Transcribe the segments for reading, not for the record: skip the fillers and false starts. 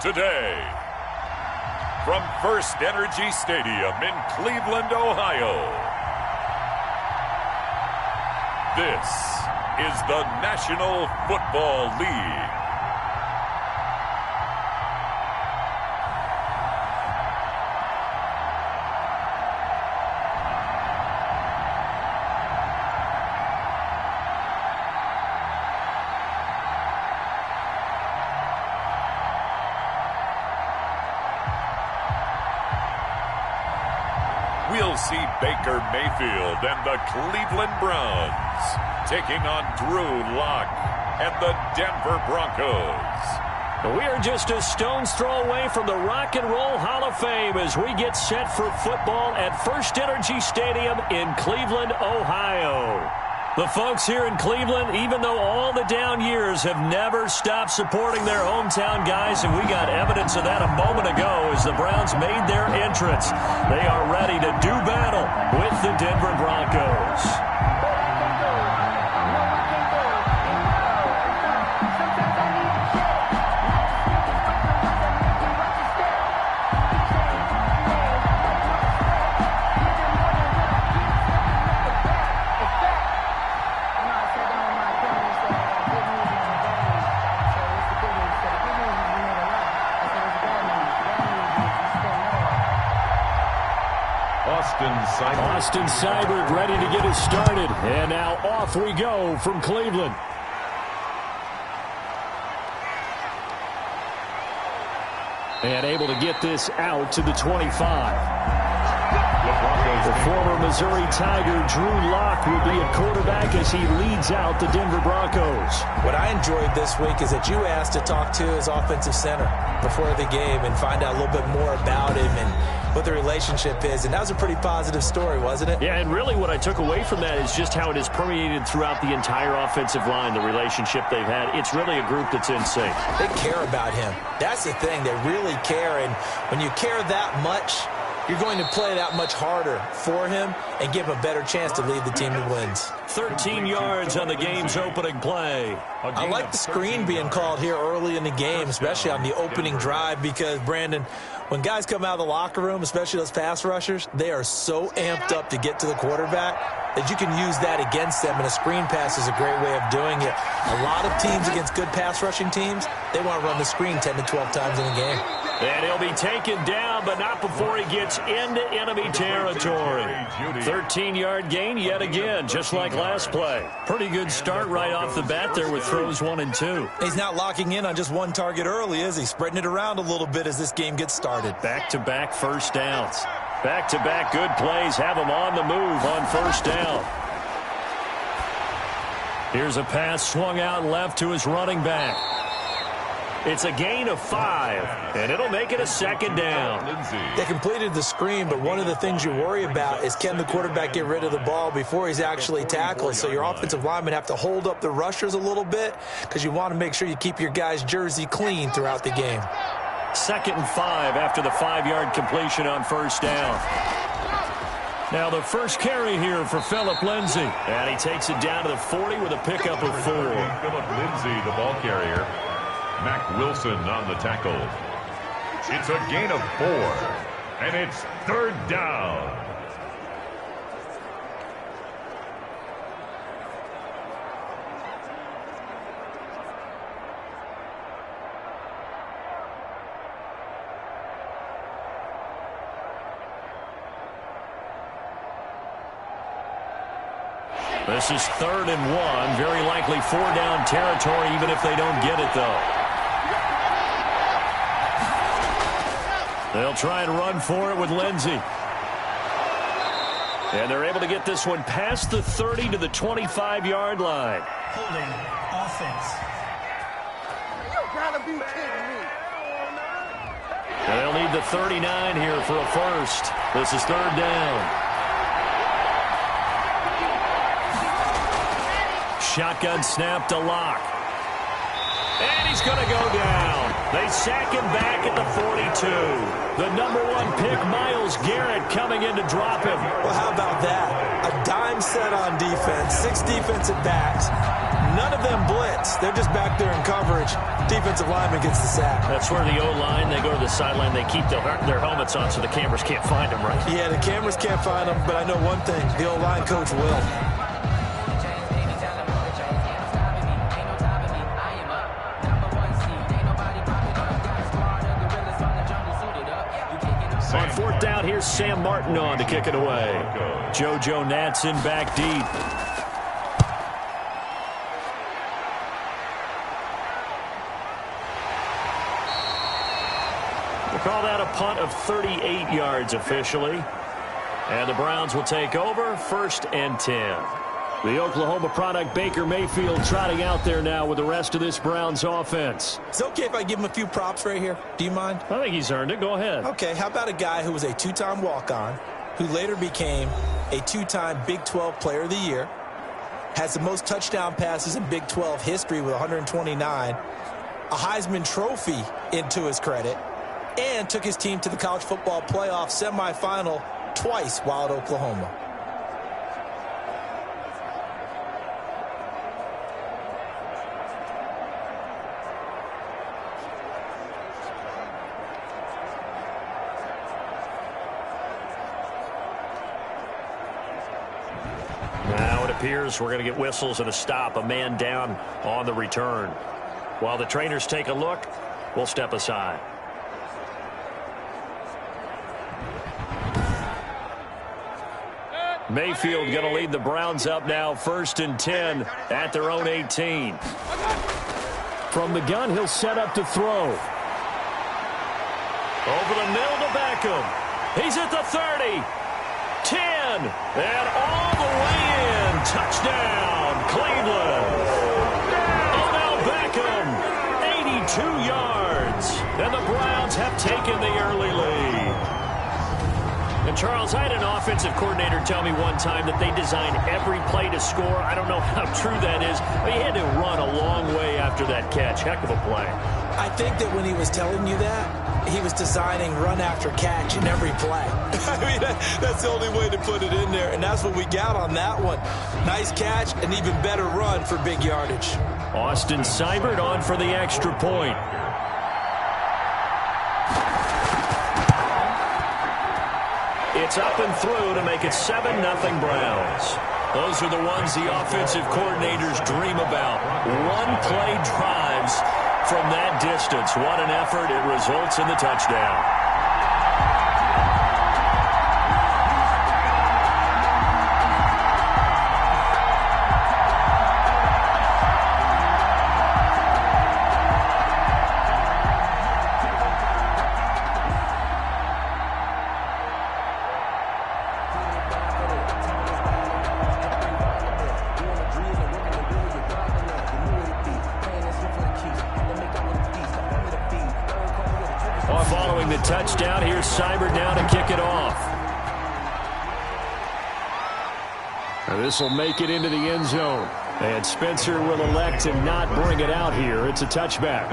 today. From First Energy Stadium in Cleveland, Ohio, this is the National Football League. We'll see Baker Mayfield and the Cleveland Browns taking on Drew Lock and the Denver Broncos. We are just a stone's throw away from the Rock and Roll Hall of Fame as we get set for football at First Energy Stadium in Cleveland, Ohio. The folks here in Cleveland, even though all the down years, have never stopped supporting their hometown guys, and we got evidence of that a moment ago as the Browns made their entrance. They are ready to do battle with the Denver Broncos. Austin Seibert ready to get us started. And now off we go from Cleveland. And able to get this out to the 25. The former Missouri Tiger, Drew Lock, will be at quarterback as he leads out the Denver Broncos. What I enjoyed this week is that you asked to talk to his offensive center before the game and find out a little bit more about him and what the relationship is. And that was a pretty positive story, wasn't it? Yeah, and really what I took away from that is just how it has permeated throughout the entire offensive line, the relationship they've had. It's really a group that's in sync. They care about him. That's the thing. They really care. And when you care that much, you're going to play that much harder for him and give him a better chance to lead the team to wins. 13 yards on the game's opening play. I like the screen being called here early in the game, especially on the opening drive, because, Brandon, when guys come out of the locker room, especially those pass rushers, they are so amped up to get to the quarterback that you can use that against them, and a screen pass is a great way of doing it. A lot of teams against good pass rushing teams, they want to run the screen 10 to 12 times in a game. And he'll be taken down, but not before he gets into enemy territory. 13-yard gain yet again, just like last play. Pretty good start right off the bat there with throws 1 and 2. He's not locking in on just one target early, is he? Spreading it around a little bit as this game gets started. Back-to-back first downs. Back-to-back good plays have him on the move on first down. Here's a pass swung out left to his running back. It's a gain of 5, and it'll make it a second down. They completed the screen, but one of the things you worry about is can the quarterback get rid of the ball before he's actually tackled. So your offensive linemen have to hold up the rushers a little bit because you want to make sure you keep your guy's jersey clean throughout the game. 2nd and 5 after the 5-yard completion on first down. Now the first carry here for Phillip Lindsay. And he takes it down to the 40 with a pickup of 4. Phillip Lindsay, the ball carrier. Mac Wilson on the tackle. It's a gain of 4, and it's 3rd down. This is 3rd and 1. Very likely 4-down territory, even if they don't get it, though. They'll try and run for it with Lindsay. And they're able to get this one past the 30 to the 25-yard line. Holding offense. You gotta be kidding me. And they'll need the 39 here for a first. This is 3rd down. Shotgun snap to Lock. And he's going to go down. They sack him back at the 42. The number 1 pick, Myles Garrett, coming in to drop him. Well, how about that? A dime set on defense, 6 defensive backs. None of them blitz. They're just back there in coverage. Defensive lineman gets the sack. That's where the O-line, they go to the sideline, they keep their helmets on so the cameras can't find them, right? Yeah, the cameras can't find them, but I know one thing. The O-line coach will. On 4th down, here's Sam Martin on to kick it away. JoJo Natson back deep. We'll call that a punt of 38 yards officially. And the Browns will take over 1st and 10. The Oklahoma product, Baker Mayfield, trotting out there now with the rest of this Browns offense. It's okay if I give him a few props right here. Do you mind? I think he's earned it. Go ahead. Okay, how about a guy who was a 2-time walk-on, who later became a 2-time Big 12 Player of the Year, has the most touchdown passes in Big 12 history with 129, a Heisman Trophy into his credit, and took his team to the college football playoff semifinal twice while at Oklahoma. Appears we're going to get whistles and a stop, a man down on the return. While the trainers take a look, we'll step aside. Mayfield going to lead the Browns up now 1st and 10 at their own 18. From the gun, he'll set up to throw. Over the middle to Beckham. He's at the 30. 10, and all the way in. Touchdown, Cleveland. Odell Beckham, 82 yards. And the Browns have taken the early lead. And, Charles, I had an offensive coordinator tell me one time that they design every play to score. I don't know how true that is. But he had to run a long way after that catch. Heck of a play. I think that when he was telling you that, he was designing run after catch in every play. I mean, that's the only way to put it in there, and that's what we got on that one. Nice catch, an even better run for big yardage. Austin Seibert on for the extra point. It's up and through to make it 7-0 Browns. Those are the ones the offensive coordinators dream about. One-play drives from that distance. What an effort. It results in the touchdown. Following the touchdown, here's Seibert now to kick it off. This will make it into the end zone. And Spencer will elect to not bring it out here. It's a touchback.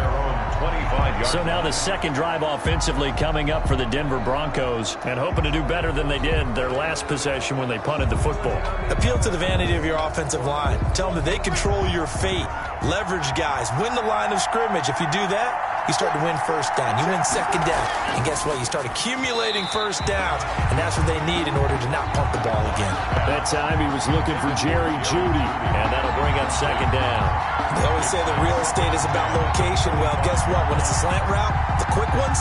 So now the second drive offensively coming up for the Denver Broncos, and hoping to do better than they did their last possession when they punted the football. Appeal to the vanity of your offensive line. Tell them that they control your fate. Leverage guys. Win the line of scrimmage. If you do that, you start to win first down. You win second down. And guess what? You start accumulating first downs. And that's what they need in order to not pump the ball again. That time he was looking for Jerry Jeudy. And that'll bring up second down. They always say that real estate is about location. Well, guess what? When it's a slant route, the quick ones,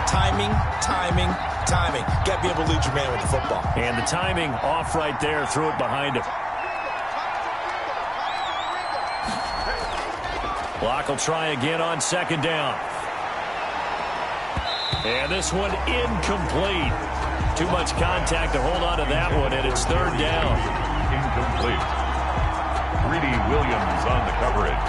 timing, timing, timing. Got to be able to lead your man with the football. And the timing off right there. Threw it behind him. Block will try again on second down. And this one incomplete. Too much contact to hold on to that one, and it's third down. Incomplete. Greedy Williams on the coverage.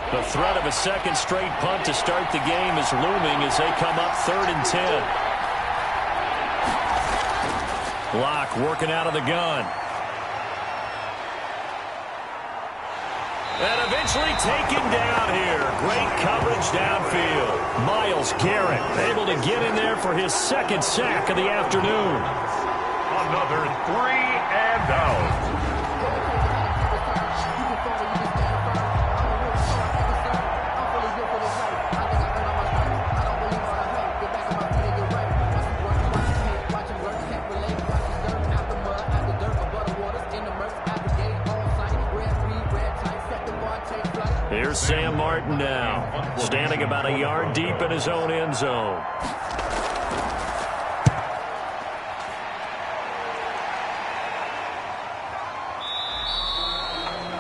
The threat of a second straight punt to start the game is looming as they come up 3rd and 10. Block working out of the gun. And eventually taken down here. Great coverage downfield. Myles Garrett able to get in there for his second sack of the afternoon. Another 3 and out. Here's Sam Martin now, standing about a yard deep in his own end zone.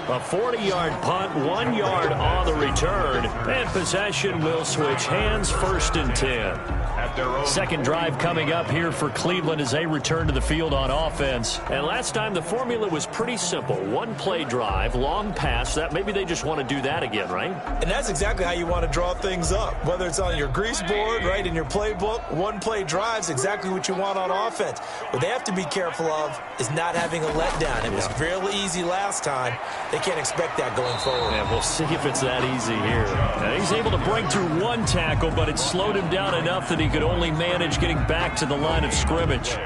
A 40-yard punt, 1 yard on the return, and possession will switch hands, 1st and 10. Second drive coming up here for Cleveland as they return to the field on offense. And last time the formula was pretty simple. 1-play drive, long pass. That maybe they just want to do that again, right? And that's exactly how you want to draw things up. Whether it's on your grease board, right, in your playbook, 1-play drive's exactly what you want on offense. What they have to be careful of is not having a letdown. It was real easy last time. They can't expect that going forward. And we'll see if it's that easy here. And he's able to break through 1 tackle, but it slowed him down enough that he could only manage getting back to the line of scrimmage.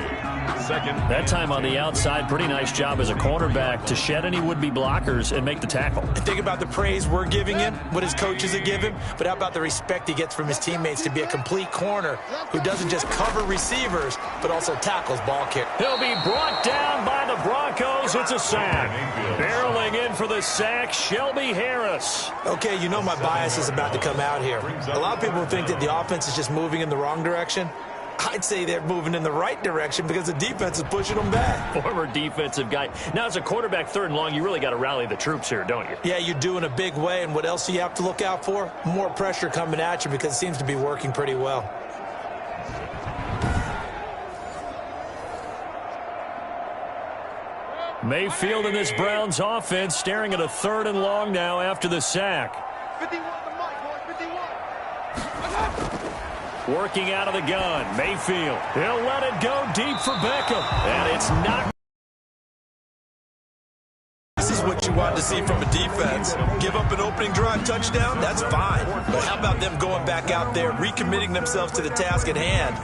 That time on the outside, pretty nice job as a cornerback to shed any would-be blockers and make the tackle. And think about the praise we're giving him, what his coaches are giving, but how about the respect he gets from his teammates to be a complete corner who doesn't just cover receivers, but also tackles ball kick. He'll be brought down by the Broncos. It's a sack. Barreling in for the sack, Shelby Harris. Okay, you know my bias is about to come out here. A lot of people think that the offense is just moving in the wrong direction. I'd say they're moving in the right direction because the defense is pushing them back. Former defensive guy. Now, as a quarterback, 3rd and long, you really got to rally the troops here, don't you? Yeah, you do in a big way. And what else do you have to look out for? More pressure coming at you because it seems to be working pretty well. Mayfield in this Browns offense staring at a 3rd and long now after the sack. 51 the mic, boy, 51. Working out of the gun, Mayfield. He'll let it go deep for Beckham. And it's not. This is what you want to see from a defense. Give up an opening drive touchdown, that's fine. But how about them going back out there, recommitting themselves to the task at hand,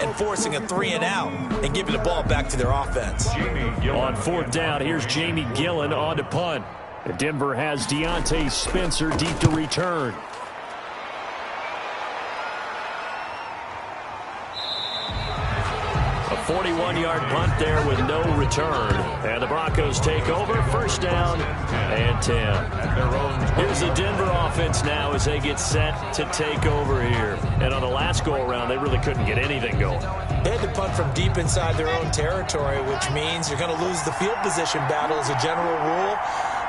and forcing a 3 and out, and giving the ball back to their offense. On 4th down, here's Jamie Gillen on to punt. Denver has Deontay Spencer deep to return. A 41-yard punt there with no return. And the Broncos take over, 1st down and 10. Here's the Denver offense now as they get set to take over here. And on the last go-around, they really couldn't get anything going. They had to punt from deep inside their own territory, which means you're going to lose the field position battle as a general rule.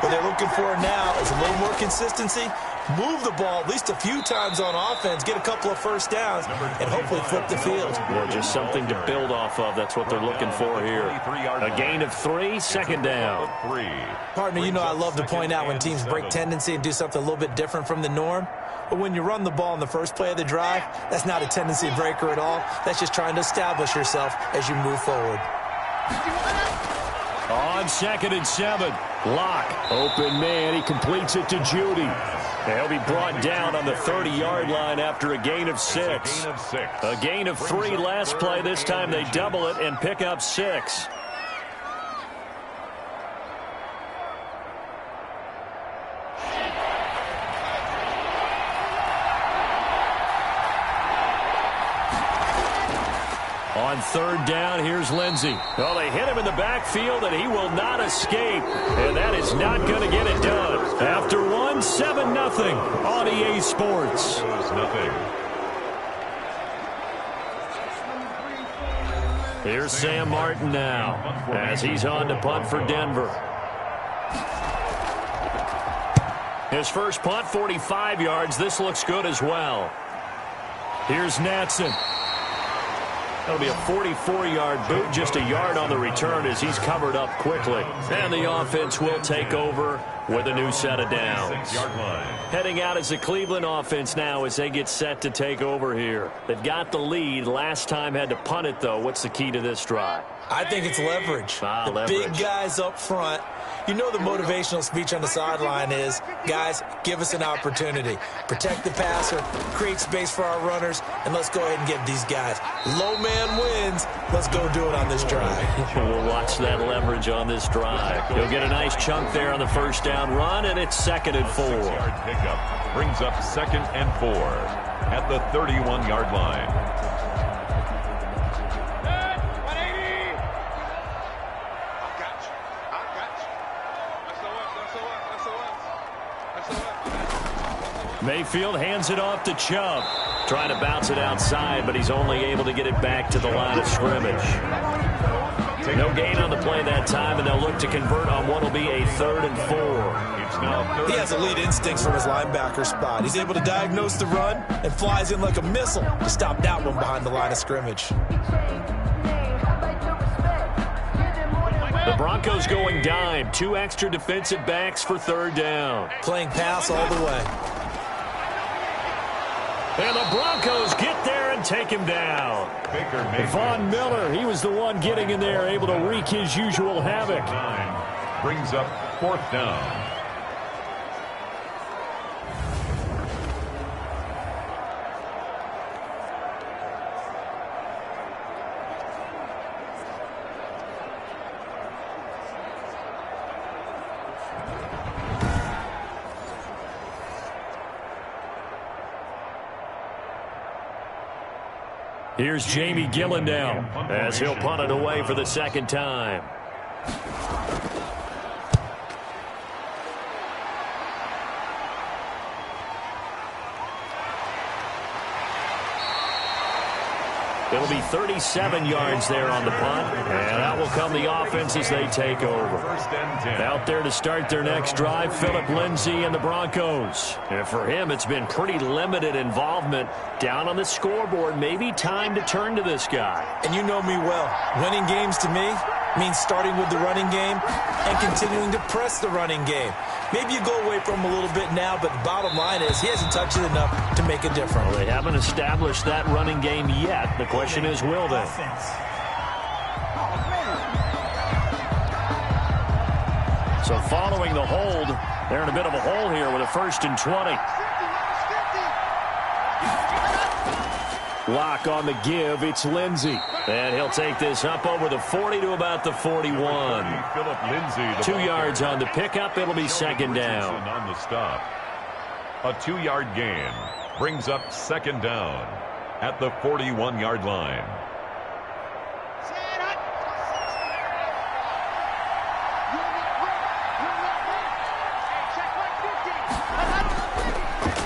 What they're looking for now is a little more consistency, move the ball at least a few times on offense, get a couple of 1st downs, and hopefully flip the field. Yeah, just something to build off of. That's what they're looking for here. A gain of 3, 2nd down. Partner, you know I love to point out when teams break tendency and do something a little bit different from the norm. But when you run the ball in the first play of the drive, that's not a tendency breaker at all. That's just trying to establish yourself as you move forward. On 2nd and 7, Locke, open man, he completes it to Judy. And he'll be brought down on the 30-yard line after a gain of 6. A gain of 3 last play. This time they double it and pick up 6. On 3rd down, here's Lindsey. Well, they hit him in the backfield, and he will not escape. And that is not going to get it done. After 1, 7-0 on EA Sports. Here's Sam Martin now as he's on to punt for Denver. His first punt, 45 yards. This looks good as well. Here's Natson. That'll be a 44-yard boot, just a yard on the return as he's covered up quickly. And the offense will take over with a new set of downs. 6-yard line. Heading out as the Cleveland offense now as they get set to take over here. They've got the lead. Last time had to punt it, though. What's the key to this drive? I think it's leverage. The leverage. Big guys up front. You know the motivational speech on the sideline is, guys, give us an opportunity. Protect the passer, create space for our runners, and let's go ahead and get these guys. Low man wins. Let's go do it on this drive. We'll watch that leverage on this drive. He'll get a nice chunk there on the first down run, and it's 2nd and 4. 6-yard pickup brings up 2nd and 4 at the 31-yard line. Mayfield hands it off to Chubb. Trying to bounce it outside, but he's only able to get it back to the line of scrimmage. No gain on the play that time, and they'll look to convert on what will be a 3rd and 4. He has elite instincts from his linebacker spot. He's able to diagnose the run and flies in like a missile to stop that one behind the line of scrimmage. The Broncos going dime. 2 extra defensive backs for 3rd down. Playing pass all the way. And the Broncos get there and take him down. Von Miller, he was the one getting in there, able to wreak his usual havoc. Brings up 4th down. Here's Jamie Gillen now as he'll punt it away for the 2nd time. It'll be 37 yards there on the punt, and out will come the offense as they take over. Out there to start their next drive, Philip Lindsay and the Broncos. And for him, it's been pretty limited involvement down on the scoreboard. Maybe time to turn to this guy. And you know me well. Winning games to me means starting with the running game and continuing to press the running game. Maybe you go away from him a little bit now, but the bottom line is he hasn't touched it enough to make a difference. Well, they haven't established that running game yet. The question is, will they? So following the hold, they're in a bit of a hole here with a 1st and 20. Lock on the give. It's Lindsay. And he'll take this up over the 40 to about the 41. 2 yards on the pickup. It'll be 2nd down. On the stop. A 2-yard gain brings up 2nd down at the 41-yard line.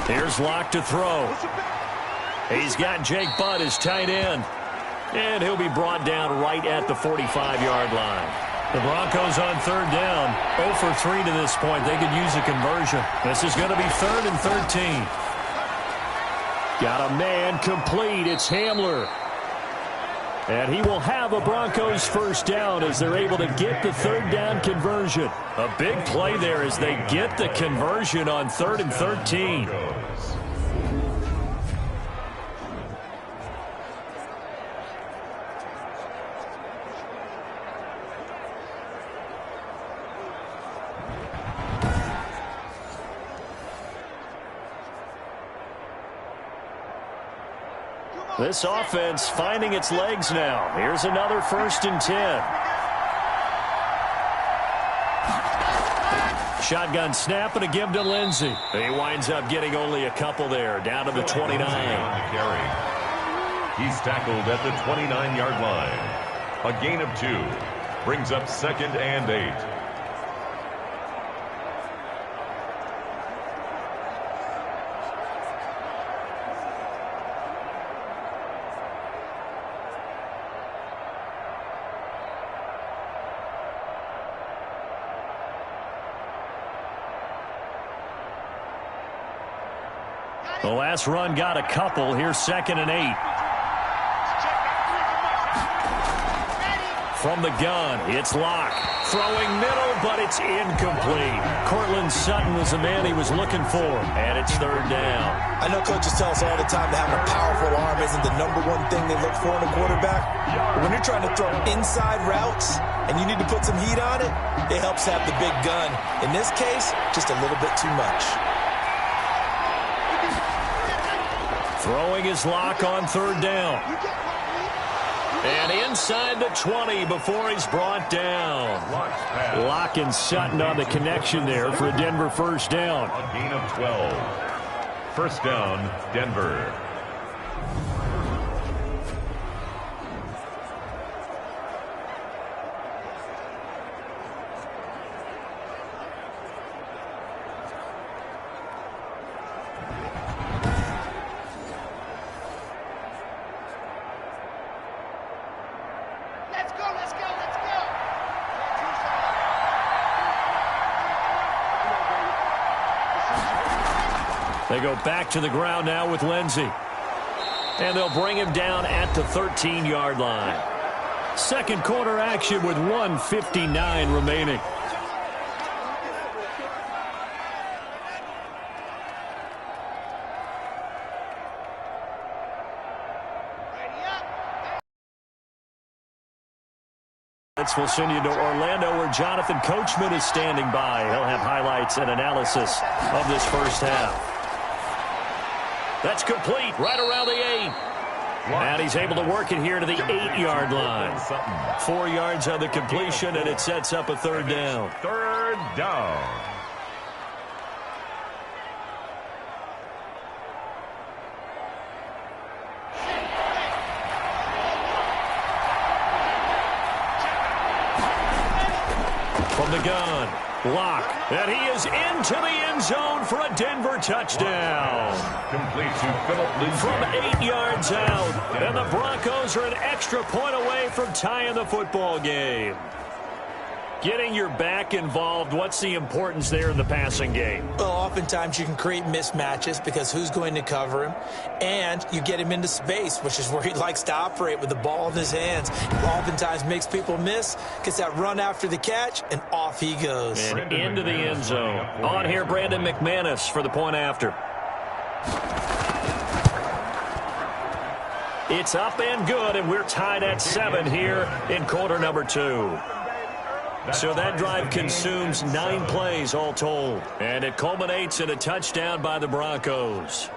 Here's Locke to throw. He's got Jake Butt as tight end. And he'll be brought down right at the 45-yard line. The Broncos on 3rd down. 0 for 3 to this point. They could use a conversion. This is going to be 3rd and 13. Got a man complete. It's Hamler. And he will have a Broncos 1st down as they're able to get the 3rd down conversion. A big play there as they get the conversion on 3rd and 13. This offense finding its legs now. Here's another 1st and 10. Shotgun snap and a give to Lindsay. He winds up getting only a couple there, down to the 29. He's tackled at the 29-yard line. A gain of 2 brings up 2nd and 8. The last run got a couple. Here's 2nd and 8. From the gun, it's Locke. Throwing middle, but it's incomplete. Cortland Sutton was the man he was looking for, and it's third down. I know coaches tell us all the time that having a powerful arm isn't the number one thing they look for in a quarterback. But when you're trying to throw inside routes and you need to put some heat on it, it helps have the big gun. In this case, just a little bit too much. Throwing his Locke on third down. And inside the 20 before he's brought down. Locke and Sutton on the connection there for a Denver first down. A gain of 12. First down, Denver. They go back to the ground now with Lindsey. And they'll bring him down at the 13-yard line. Second quarter action with 1:59 remaining. We'll send you to Orlando, where Jonathan Coachman is standing by. He'll have highlights and analysis of this first half. That's complete right around the 8. And he's able to work it here to the 8-yard line. 4 yards on the completion, and it sets up a third down. Third down. From the gun, Locke, and he is into the end zone for a Denver touchdown. Complete to Phillip Lindsay. From 8 yards out, and the Broncos are an extra point away from tying the football game. Getting your back involved, what's the importance there in the passing game? Well, oftentimes you can create mismatches because who's going to cover him? And you get him into space, which is where he likes to operate with the ball in his hands. Oftentimes makes people miss, gets that run after the catch, and off he goes. And into the end zone. On here, Brandon McManus for the point after. It's up and good, and we're tied at 7 here in quarter number 2. So that drive consumes 9 plays all told. And it culminates in a touchdown by the Broncos.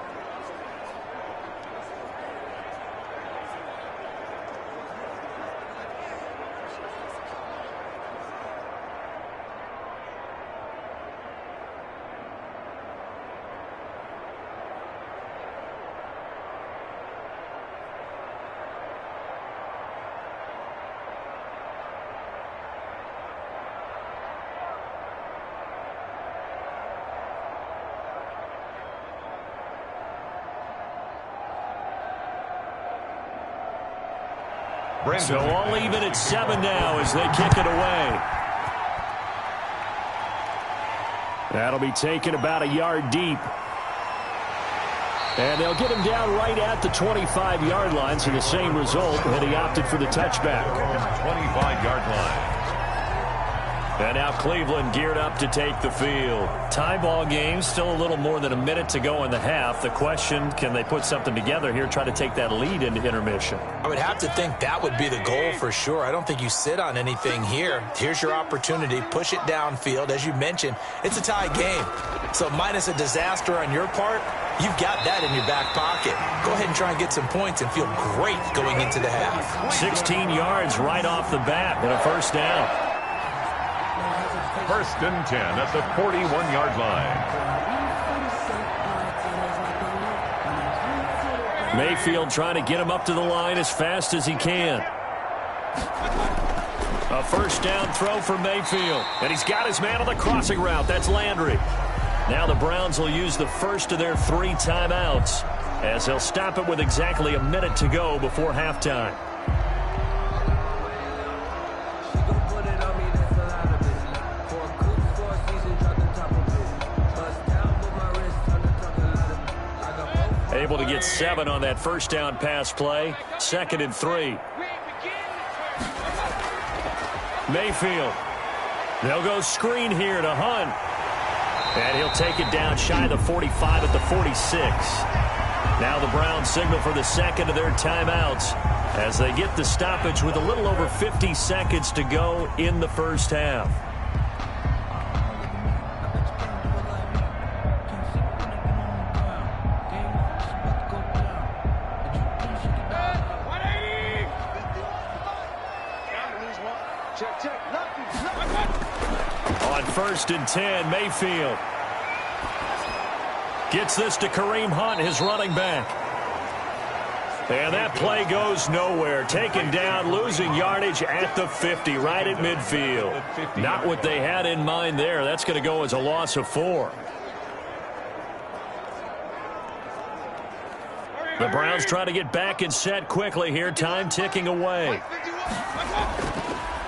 So all even at 7 now as they kick it away. That'll be taken about a yard deep. And they'll get him down right at the 25-yard line, so the same result, and he opted for the touchback. 25-yard line. And now Cleveland geared up to take the field. Tie ball game, still a little more than a minute to go in the half. The question, can they put something together here, try to take that lead into intermission? I would have to think that would be the goal for sure. I don't think you sit on anything here. Here's your opportunity. Push it downfield. As you mentioned, it's a tie game. So minus a disaster on your part, you've got that in your back pocket. Go ahead and try and get some points and feel great going into the half. 16 yards right off the bat and a first down. First and 10 at the 41-yard line. Mayfield trying to get him up to the line as fast as he can. A first down throw for Mayfield. And he's got his man on the crossing route. That's Landry. Now the Browns will use the first of their 3 timeouts as they'll stop it with exactly a minute to go before halftime. Able to get 7 on that first down pass play. 2nd and 3. Mayfield. They'll go screen here to Hunt. And he'll take it down shy of the 45 at the 46. Now the Browns signal for the second of their timeouts as they get the stoppage with a little over 50 seconds to go in the first half. On 1st and 10, Mayfield gets this to Kareem Hunt, his running back. And that play goes nowhere. Taken down, losing yardage at the 50, right at midfield. Not what they had in mind there. That's going to go as a loss of 4. The Browns try to get back and set quickly here. Time ticking away.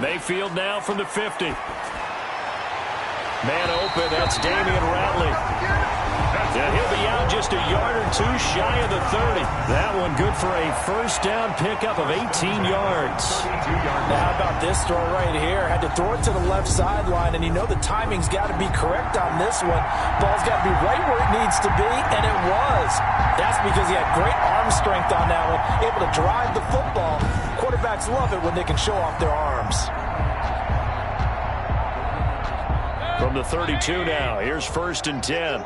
Mayfield now from the 50. Man open, that's Damian Ratley. And he'll be out just a yard or two shy of the 30. That one good for a first down pickup of 18 yards. Now, how about this throw right here? Had to throw it to the left sideline, and you know the timing's got to be correct on this one. Ball's got to be right where it needs to be, and it was. That's because he had great arm strength on that one, able to drive the football. Quarterbacks love it when they can show off their arms. From the 32 now, here's 1st and 10.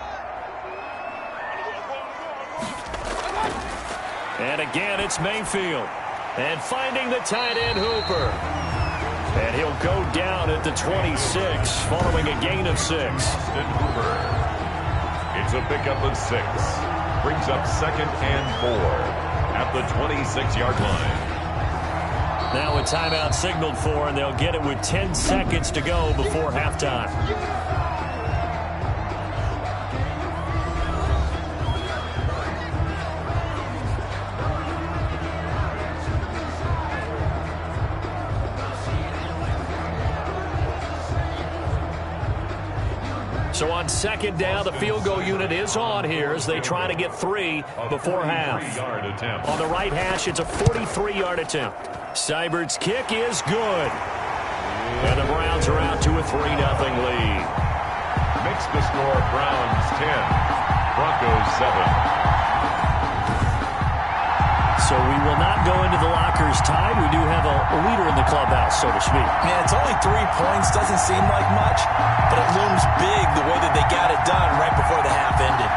And again, it's Mayfield. And finding the tight end, Hooper. And he'll go down at the 26, following a gain of 6. Hooper. It's a pickup of 6. Brings up 2nd and 4 at the 26-yard line. Now a timeout signaled for, and they'll get it with 10 seconds to go before halftime. So on 2nd down, the field goal unit is on here as they try to get 3 before half. On the right hash, it's a 43-yard attempt. Seibert's kick is good. And the Browns are out to a 3-0 lead. Makes the score Browns 10, Broncos 7. So we will not go into the lockers tied. We do have a leader in the clubhouse, so to speak. Man, it's only 3 points. Doesn't seem like much, but it looms big the way that they got it done right before the half ended.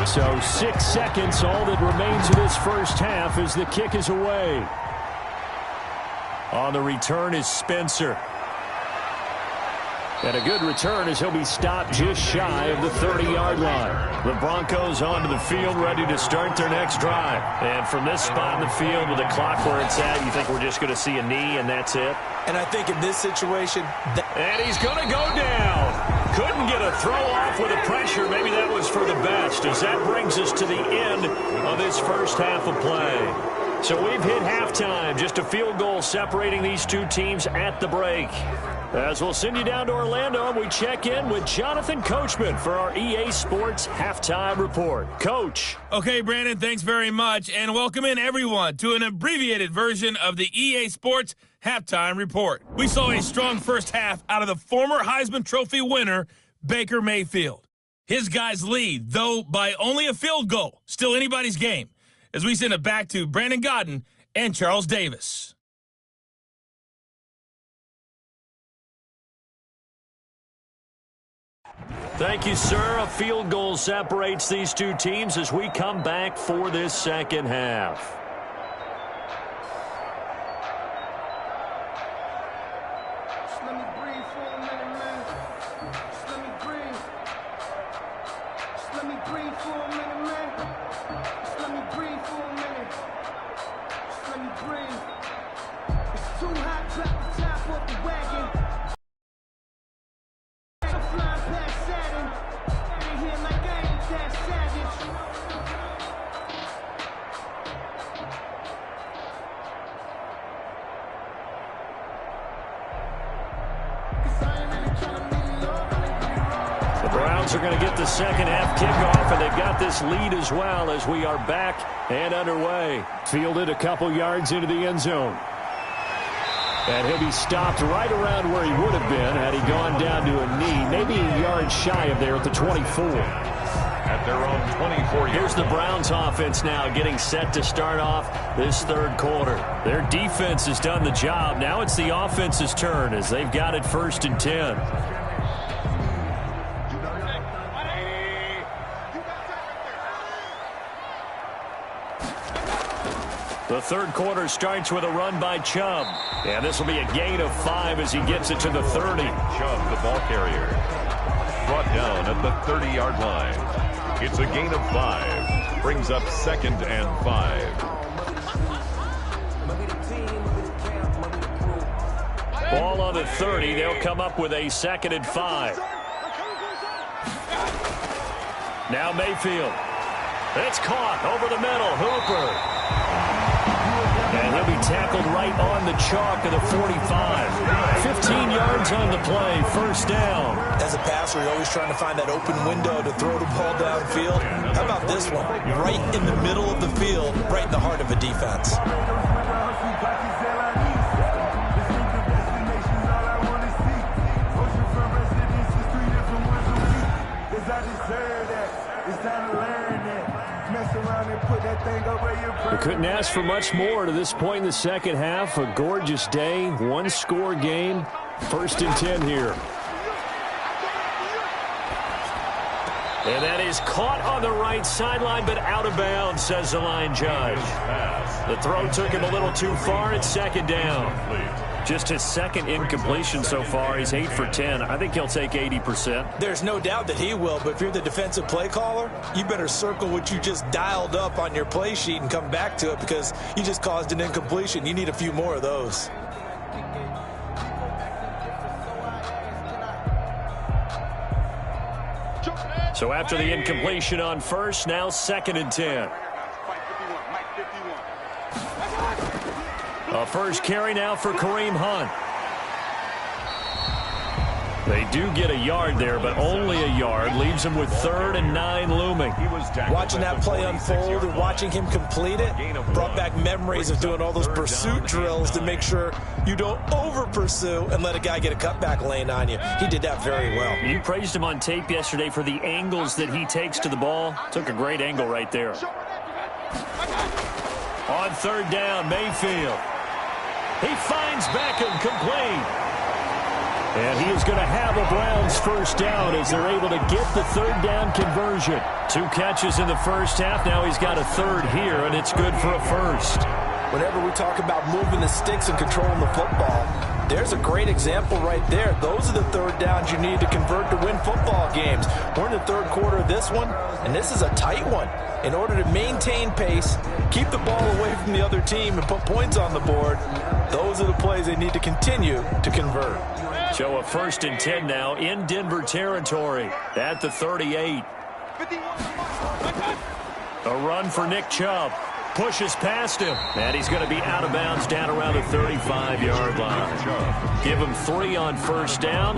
So 6 seconds, all that remains of this first half as the kick is away. On the return is Spencer. And a good return as he'll be stopped just shy of the 30-yard line. The Broncos onto the field, ready to start their next drive. And from this spot in the field with the clock where it's at, you think we're just going to see a knee and that's it? And I think in this situation... And he's going to go down. Couldn't get a throw off with the pressure. Maybe that was for the best as that brings us to the end of this first half of play. So we've hit halftime. Just a field goal separating these two teams at the break. As we'll send you down to Orlando, we check in with Jonathan Coachman for our EA Sports Halftime Report. Coach. Okay, Brandon, thanks very much. And welcome in, everyone, to an abbreviated version of the EA Sports Halftime Report. We saw a strong first half out of the former Heisman Trophy winner, Baker Mayfield. His guys lead, though by only a field goal. Still anybody's game. As we send it back to Brandon Godden and Charles Davis. Thank you, sir. A field goal separates these two teams as we come back for this second half. Just let me breathe for a minute, man. Just let me breathe. Just let me breathe for a minute, man. Just let me breathe for a minute. Just let me breathe. It's too hot, drop the top off the wagon. I'm flying past Saturn. Ain't here like I ain't that savage. Broncos are going to get the second half kickoff, and they've got this lead as well as we are back and underway. Fielded a couple yards into the end zone. And he'll be stopped right around where he would have been had he gone down to a knee, maybe a yard shy of there at the 24. At their own 24 yards. Here's the Browns offense now getting set to start off this third quarter. Their defense has done the job. Now it's the offense's turn as they've got it 1st and 10. The third quarter starts with a run by Chubb. And this will be a gain of 5 as he gets it to the 30. Chubb, the ball carrier, brought down at the 30-yard line. It's a gain of 5. Brings up 2nd and 5. Ball on the 30. They'll come up with a 2nd and 5. Now Mayfield. It's caught over the middle. Hooper. And he'll be tackled right on the chalk of the 45. 15 yards on the play, 1st down. As a passer, you're always trying to find that open window to throw the ball downfield. How about this one? Right in the middle of the field, right in the heart of a defense. We couldn't ask for much more to this point in the second half. A gorgeous day, one-score game. 1st and 10 here. And that is caught on the right sideline, but out of bounds, says the line judge. The throw took him a little too far. It's 2nd down. Just his 2nd incompletion so far. He's 8 for 10. I think he'll take 80%. There's no doubt that he will, but if you're the defensive play caller, you better circle what you just dialed up on your play sheet and come back to it because you just caused an incompletion. You need a few more of those. So after the incompletion on 1st, now 2nd and 10. A 1st carry now for Kareem Hunt. They do get a yard there, but only a yard. Leaves him with 3rd and 9 looming. Watching that play unfold and watching him complete it brought back memories of doing all those pursuit drills to make sure you don't over-pursue and let a guy get a cutback lane on you. He did that very well. You praised him on tape yesterday for the angles that he takes to the ball. Took a great angle right there. On 3rd down, Mayfield. He finds Beckham complete. And he is going to have a Browns 1st down as they're able to get the 3rd down conversion. 2 catches in the 1st half. Now he's got a 3rd here, and it's good for a 1st. Whenever we talk about moving the sticks and controlling the football, there's a great example right there. Those are the 3rd downs you need to convert to win football games. We're in the 3rd quarter of this one, and this is a tight one. In order to maintain pace, keep the ball away from the other team, and put points on the board, those are the plays they need to continue to convert. So a 1st and 10 now in Denver territory at the 38. A run for Nick Chubb. Pushes past him. And he's going to be out of bounds down around the 35-yard line. Give him 3 on 1st down.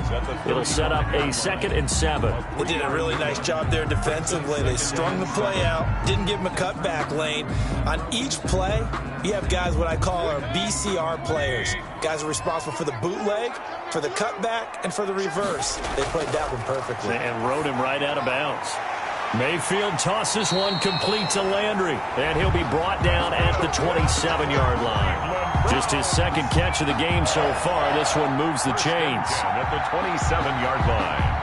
It'll set up a 2nd and 7. They did a really nice job there defensively. They strung the play out. Didn't give him a cutback lane. On each play, you have guys what I call our BCR players. Guys are responsible for the bootleg, for the cutback, and for the reverse. They played that one perfectly. And rode him right out of bounds. Mayfield tosses one complete to Landry, and he'll be brought down at the 27-yard line. Just his 2nd catch of the game so far. This one moves the chains. At the 27-yard line.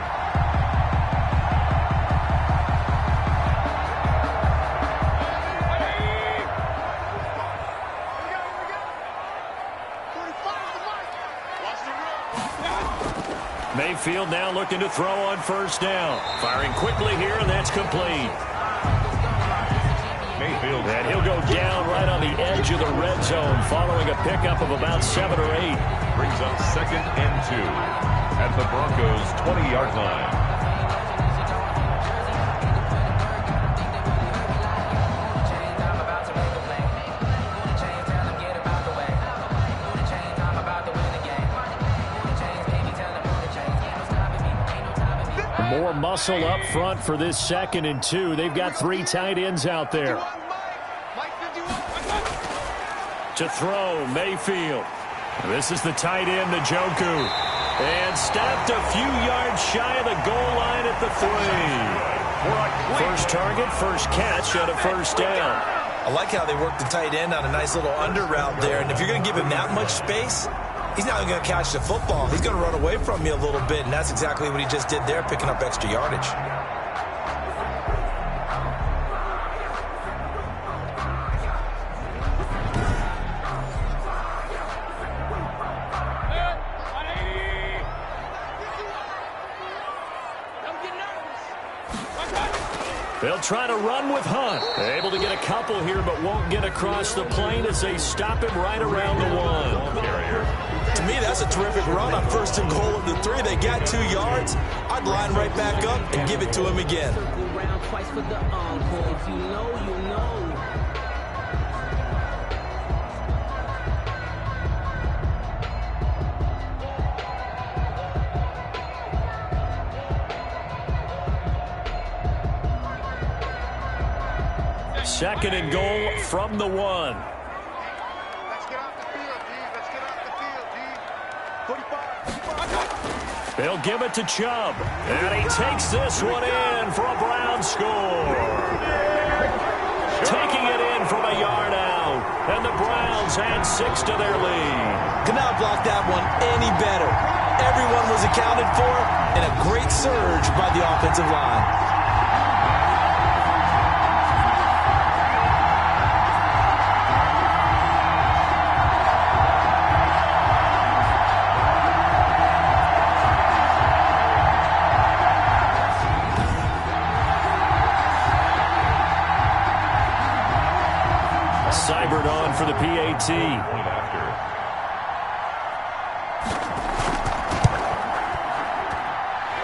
Mayfield now looking to throw on 1st down. Firing quickly here, and that's complete. Mayfield. And he'll go down right on the edge of the red zone following a pickup of about 7 or 8. Brings up 2nd and 2 at the Broncos' 20-yard line. More muscle up front for this 2nd and 2. They've got 3 tight ends out there. To throw, Mayfield. This is the tight end, Njoku. And stopped a few yards shy of the goal line at the 3. First target, first catch, and a first down. I like how they work the tight end on a nice little under route there. And if you're going to give him that much space, he's not going to catch the football. He's going to run away from you a little bit, and that's exactly what he just did there, picking up extra yardage. They'll try to run with Hunt. Able to get a couple here, but won't get across the plane as they stop him right around the 1. To me, that's a terrific run on 1st and goal of the 3. They got 2 yards. I'd line right back up and give it to him again. Second and goal from the 1. Let's get off the field, D. Let's get off the field, D. 45. They'll give it to Chubb. And he takes this one in for a Brown score. Taking it in from a yard out. And the Browns add 6 to their lead. Could not block that one any better. Everyone was accounted for, and a great surge by the offensive line. Seibert on for the PAT.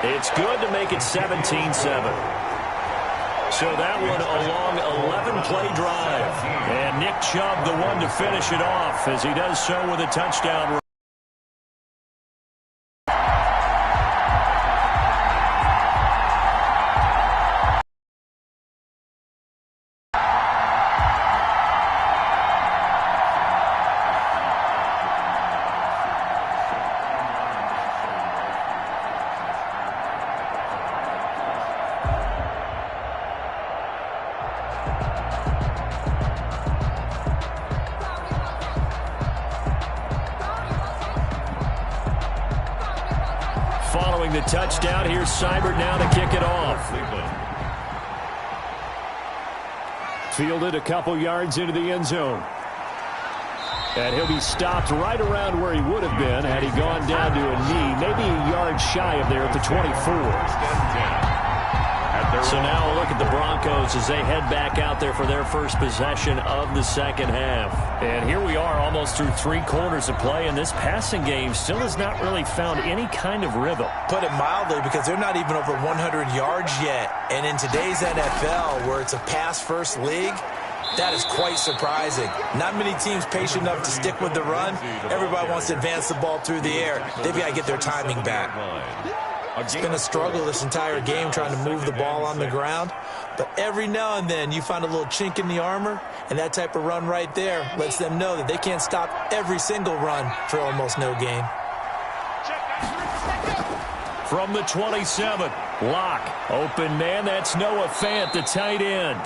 It's good to make it 17-7. So that one a long 11-play drive. And Nick Chubb the one to finish it off as he does so with a touchdown run. Following the touchdown, here's Seibert now to kick it off. Fielded a couple yards into the end zone. And he'll be stopped right around where he would have been had he gone down to a knee, maybe a yard shy of there at the 24. So now we'll look at the Broncos as they head back out there for their first possession of the second half. And here we are almost through 3 quarters of play, and this passing game still has not really found any kind of rhythm. Put it mildly, because they're not even over 100 yards yet. And in today's NFL, where it's a pass-first league, that is quite surprising. Not many teams patient enough to stick with the run. Everybody wants to advance the ball through the air. They've got to get their timing back. It's been a struggle this entire game trying to move the ball on the ground. But every now and then you find a little chink in the armor, and that type of run right there lets them know that they can't stop every single run for almost no gain. From the 27, Locke, open man, that's Noah Fant, the tight end.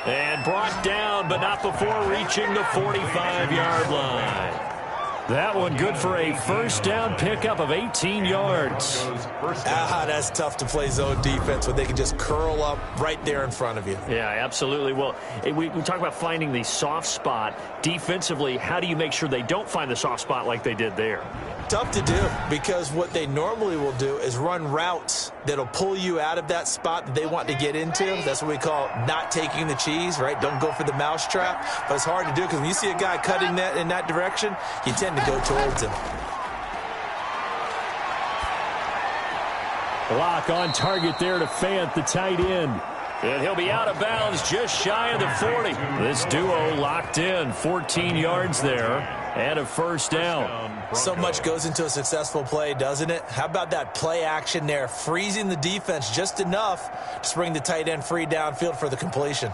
And brought down, but not before reaching the 45-yard line. That one good for a first down pickup of 18 yards. That's tough to play zone defense when they can just curl up right there in front of you. Yeah, absolutely. Well, we talk about finding the soft spot. Defensively, how do you make sure they don't find the soft spot like they did there? Tough to do, because what they normally will do is run routes that'll pull you out of that spot that they want to get into. That's what we call not taking the cheese, right? Don't go for the mousetrap. But it's hard to do because when you see a guy cutting that in that direction, you tend to go towards him. Block on target there to Fant, the tight end. And he'll be out of bounds just shy of the 40. This duo locked in, 14 yards there. And a first down. So much goes into a successful play, doesn't it? How about that play action there, freezing the defense just enough to bring the tight end free downfield for the completion.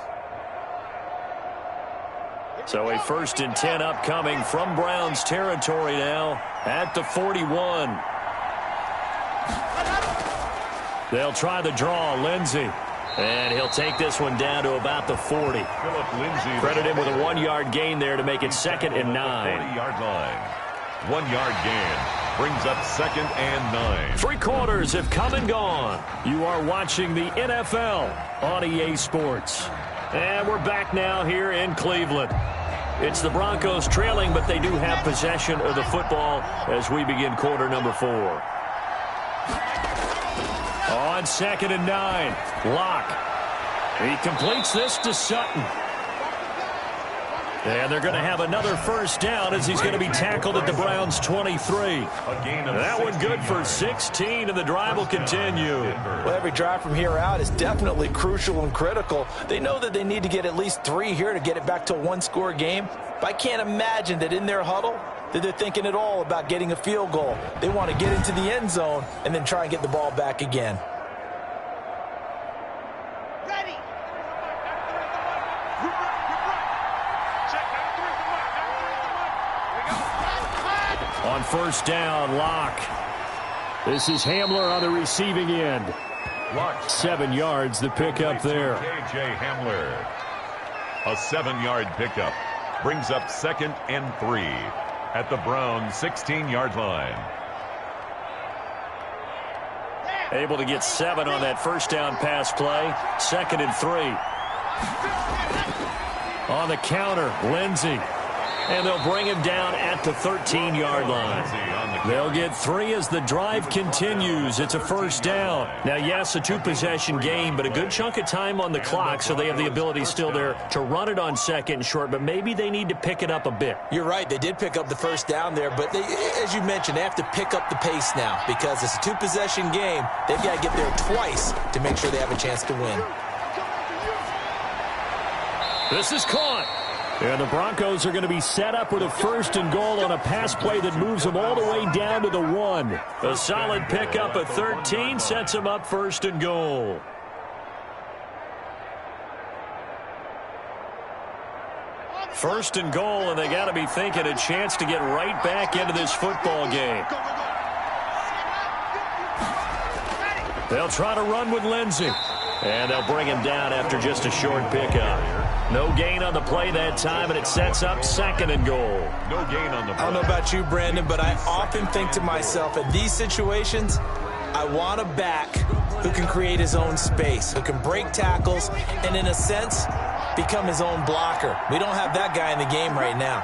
So a 1st and 10 upcoming from Browns territory now at the 41. They'll try the draw, Lindsey. And he'll take this one down to about the 40. Credit him with a 1-yard gain there to make it 2nd and 9. 40-yard line. 1-yard gain brings up 2nd and 9. 3 quarters have come and gone. You are watching the NFL on EA Sports. And we're back now here in Cleveland. It's the Broncos trailing, but they do have possession of the football as we begin quarter number 4. On 2nd and 9, Locke. He completes this to Sutton. And they're going to have another first down as he's going to be tackled at the Browns' 23. That one good for 16, and the drive will continue. Well, every drive from here out is definitely crucial and critical. They know that they need to get at least 3 here to get it back to a 1-score game. But I can't imagine that in their huddle that they're thinking at all about getting a field goal. They want to get into the end zone and then try and get the ball back again. On first down, Locke. This is Hamler on the receiving end. Locke. 7 yards, the pickup there. K.J. Hamler. A 7-yard pickup brings up 2nd and 3 at the Browns' 16-yard line. Able to get 7 on that first down pass play. 2nd and 3. On the counter, Lindsey. And they'll bring him down at the 13-yard line. They'll get 3 as the drive continues. It's a first down. Now, yes, a 2-possession game, but a good chunk of time on the clock, so they have the ability still there to run it on 2nd and short, but maybe they need to pick it up a bit. You're right. They did pick up the first down there, but they, as you mentioned, they have to pick up the pace now because it's a 2-possession game. They've got to get there twice to make sure they have a chance to win. This is caught. And the Broncos are going to be set up with a 1st and goal on a pass play that moves them all the way down to the 1. A solid pickup of 13 sets them up 1st and goal. First and goal, and they got to be thinking a chance to get right back into this football game. They'll try to run with Lindsey. And they'll bring him down after just a short pickup. No gain on the play that time, and it sets up 2nd and goal. No gain on the play. I don't know about you, Brandon, but I often think to myself, in these situations, I want a back who can create his own space, who can break tackles, and in a sense, become his own blocker. We don't have that guy in the game right now.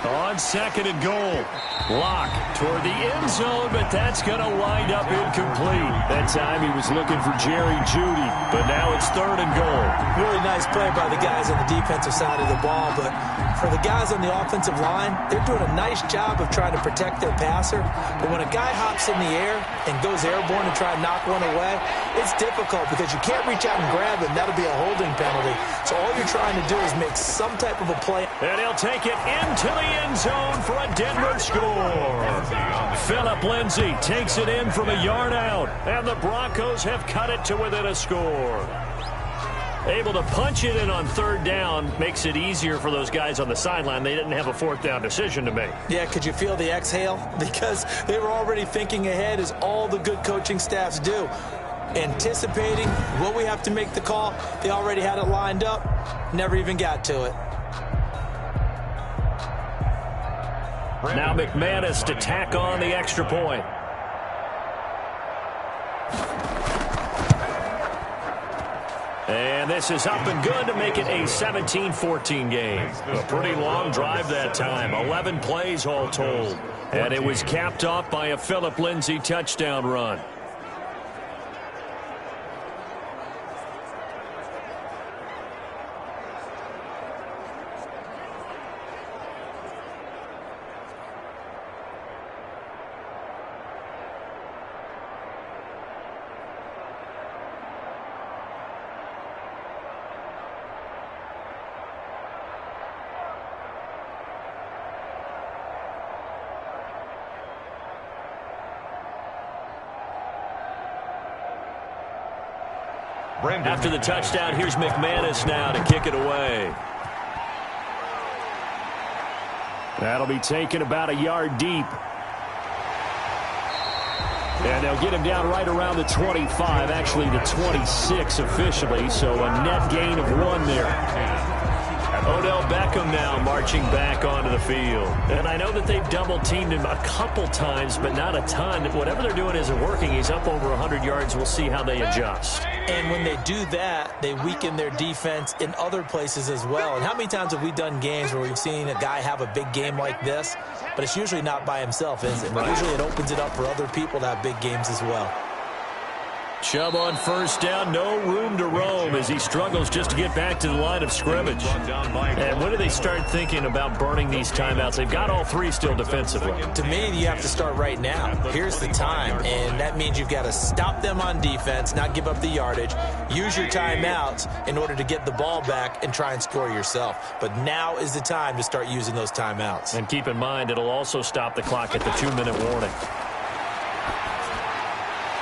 On 2nd and goal. Locke toward the end zone, but that's going to wind up incomplete. That time he was looking for Jerry Jeudy, but now it's 3rd and goal. Really nice play by the guys on the defensive side of the ball, but for the guys on the offensive line, they're doing a nice job of trying to protect their passer. But when a guy hops in the air and goes airborne and try to knock one away, it's difficult because you can't reach out and grab it, and that'll be a holding penalty. So all you're trying to do is make some type of a play. And he'll take it into the end zone for a Denver score. Phillip Lindsey takes it in from a yard out, and the Broncos have cut it to within a score. Able to punch it in on 3rd down makes it easier for those guys on the sideline. They didn't have a 4th down decision to make. Yeah, could you feel the exhale? Because they were already thinking ahead, as all the good coaching staffs do. Anticipating what we have to make the call. They already had it lined up, never even got to it. Now McManus to tack on the extra point. And this is up and good to make it a 17-14 game. A pretty long drive that time, 11 plays all told. And it was capped off by a Phillip Lindsey touchdown run. After the touchdown, here's McManus now to kick it away. That'll be taken about a yard deep. And they'll get him down right around the 25, actually the 26 officially, so a net gain of 1 there. Odell Beckham now marching back onto the field. And I know that they've double-teamed him a couple times, but not a ton. Whatever they're doing isn't working. He's up over 100 yards. We'll see how they adjust. And when they do that, they weaken their defense in other places as well. And how many times have we done games where we've seen a guy have a big game like this, but it's usually not by himself, is it? Right. Usually it opens it up for other people to have big games as well. Chubb on first down, no room to roam as he struggles just to get back to the line of scrimmage. And when do they start thinking about burning these timeouts? They've got all 3 still defensively. To me, you have to start right now. Here's the time, and that means you've got to stop them on defense, not give up the yardage, use your timeouts in order to get the ball back and try and score yourself. But now is the time to start using those timeouts. And keep in mind, it'll also stop the clock at the 2-minute warning.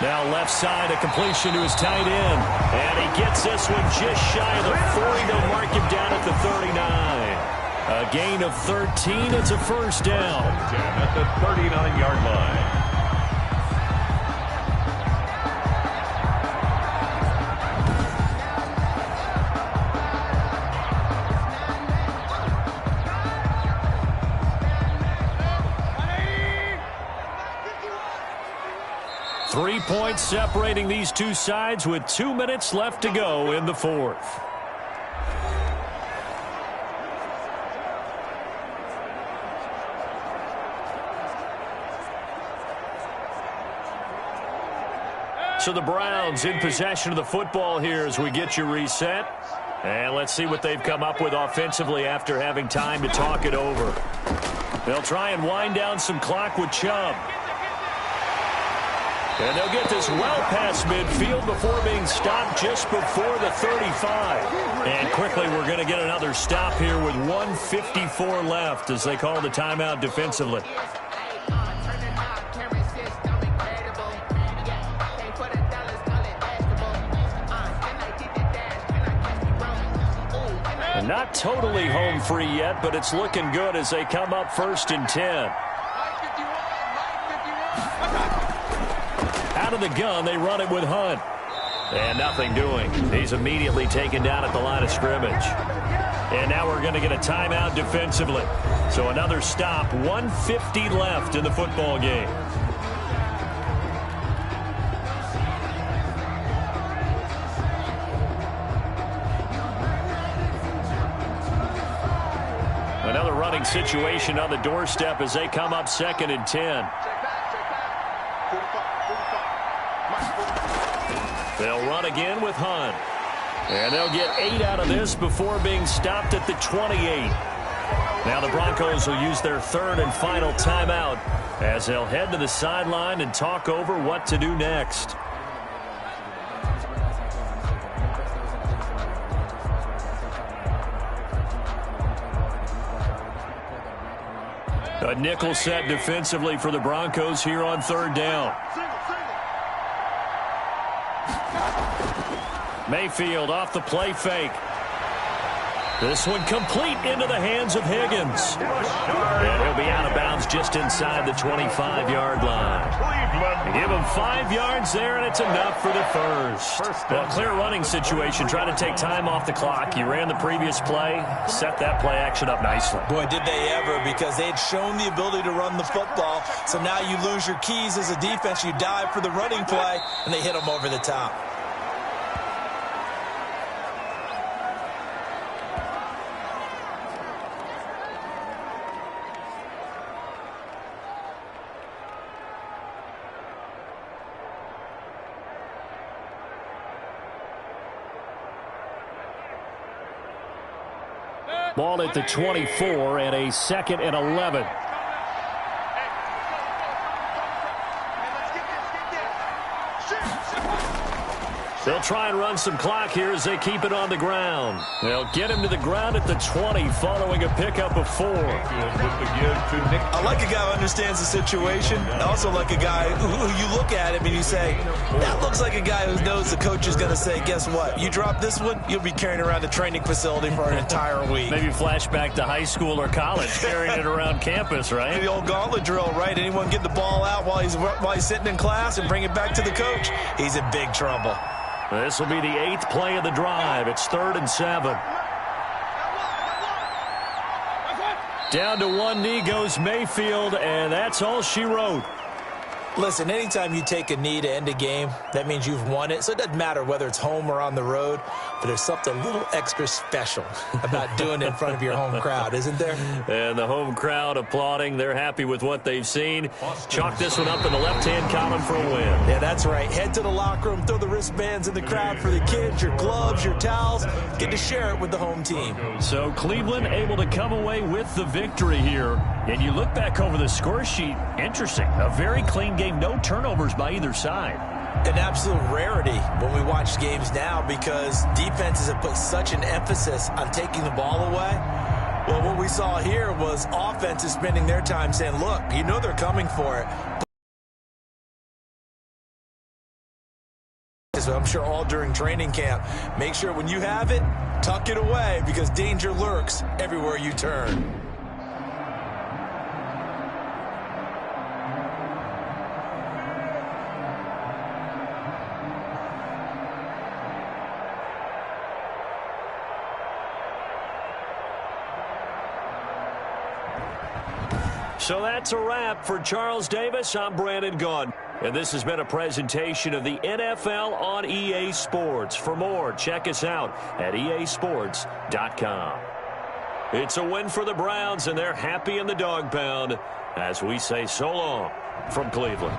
Now left side, a completion to his tight end. And he gets this one just shy of the 40. They'll mark him down at the 39. A gain of 13. It's a first down. At the 39-yard line. 3 points separating these two sides with 2 minutes left to go in the fourth. So the Browns in possession of the football here as we get you reset. And let's see what they've come up with offensively after having time to talk it over. They'll try and wind down some clock with Chubb. And they'll get this well past midfield before being stopped just before the 35. And quickly we're going to get another stop here with 1:54 left as they call the timeout defensively. And not totally home free yet, but it's looking good as they come up 1st and 10. Out of the gun, they run it with Hunt. And nothing doing. He's immediately taken down at the line of scrimmage. And now we're going to get a timeout defensively. So another stop, 1:50 left in the football game. Another running situation on the doorstep as they come up 2nd and 10. They'll run again with Hunt. And they'll get 8 out of this before being stopped at the 28. Now the Broncos will use their 3rd and final timeout as they'll head to the sideline and talk over what to do next. A nickel set defensively for the Broncos here on 3rd down. Mayfield off the play fake. This one complete into the hands of Higgins. And he'll be out of bounds just inside the 25-yard line. Give him 5 yards there, and it's enough for the first. Well, clear running situation. Try to take time off the clock. You ran the previous play, set that play action up nicely. Boy, did they ever, because they had shown the ability to run the football. So now you lose your keys as a defense. You dive for the running play, and they hit them over the top. Ball at the 24 and a 2nd and 11. They'll try and run some clock here as they keep it on the ground. They'll get him to the ground at the 20 following a pickup of 4. I like a guy who understands the situation. I also like a guy who you look at him and you say, that looks like a guy who knows the coach is going to say, guess what? You drop this one, you'll be carrying around the training facility for an entire week. Maybe flashback to high school or college, carrying it around campus, right? The old gauntlet drill, right? Anyone get the ball out while he's sitting in class and bring it back to the coach, he's in big trouble. This will be the 8th play of the drive. It's 3rd and 7. Down to one knee goes Mayfield, and that's all she wrote. Listen, anytime you take a knee to end a game, that means you've won it. So it doesn't matter whether it's home or on the road, but there's something a little extra special about doing it in front of your home crowd, isn't there? And the home crowd applauding. They're happy with what they've seen. Chalk this one up in the left-hand column for a win. Yeah, that's right. Head to the locker room, throw the wristbands in the crowd for the kids, your gloves, your towels. Get to share it with the home team. So Cleveland able to come away with the victory here. And you look back over the score sheet, interesting. A very clean game, no turnovers by either side. An absolute rarity when we watch games now because defenses have put such an emphasis on taking the ball away. Well, what we saw here was offenses spending their time saying, look, you know they're coming for it. So I'm sure all during training camp, make sure when you have it, tuck it away because danger lurks everywhere you turn. So that's a wrap for Charles Davis. I'm Brandon Gaudin. And this has been a presentation of the NFL on EA Sports. For more, check us out at easports.com. It's a win for the Browns, and they're happy in the dog pound as we say so long from Cleveland.